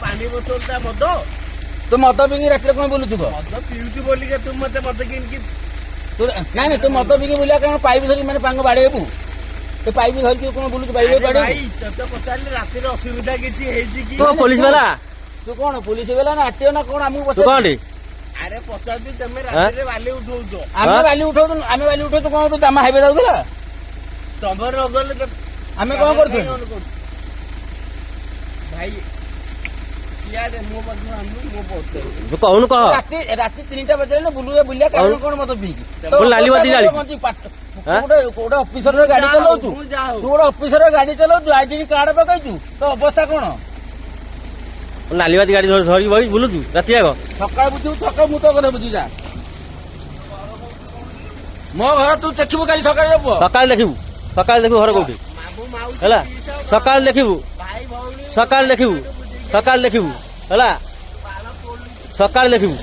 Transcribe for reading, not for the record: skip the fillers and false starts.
पानी बोतल मद तू मद पिंगी रात कौन बोलू तू मद पीऊँ बोलिक तू मत मद कि ନାଇଁ ତୁ ମଦ ପିକି ବୁଲିବା କାରଣ ପାଇପ୍ ଧରିକି ମାନେ ପାଙ୍ଗ ବାଡେଇବୁ ତୁ ପାଇପ୍ ଧରିକି କଣ ବୁଲୁଛୁ ବାଡେଇବୁ ତତେ ପଚାରିଲେ ରାତିରେ ଅସୁବିଧା କିଛି ହେଇଛି କି ତୁ ପୋଲିସ ବାଲା ତୁ କଣ ପୋଲିସ ବାଲା ନା ଆଟିଓ ନା କଣ ଆମକୁ ତୁ କଣ ଆରେ ପଚାରୁଛି ତମେ ରାତିରେ ବାଲି ଉଠଉଛ ଆମେ ବାଲି ଉଠଉଛୁ କଣ କରୁଛୁ ଆମ ହାଇୱେ ଯାଉଥିଲା ତମର ନଗଲେ ଆମେ କଣ କରୁଛୁ ଭାଇ ତୁ କହୁନୁ କହ ରାତି 3ଟା ବାଜିଲେ ବୁଲିବା କାରଣ କଣ ମଦ ପିଇକି ଲାଲି ବାତି ଜାଳି ଗୋଟେ ଅଫିସର ଗାଡି ଚଲାଉଛୁ ତୁ ଗୋଟେ ଅଫିସର ଗାଡି ଚଲାଉଛୁ ଆଇଡେଣ୍ଟି କାର୍ଡ ପକେଇଛୁ ତ ଅବସ୍ଥା କଣ ନାଲିବାତି ଗାଡି ଧରିକି ବହି ବୁଲୁଛୁ ରାତି ଯାକ ସକାଳେ ବୁଝିବୁ ସକାଳେ ମୁଁ ତ କଥା ବୁଝୁ ଯା ମୋ ଘର ତୁ ଦେଖିବୁ କାଲି ସକାଳେ ଯିବୁ ସକାଳେ ଦେଖିବୁ ଘର କୋଉଠି ହେଲା ସକାଳେ ଦେଖିବୁ ହେଲା ସକାଳେ ଦେଖିବୁ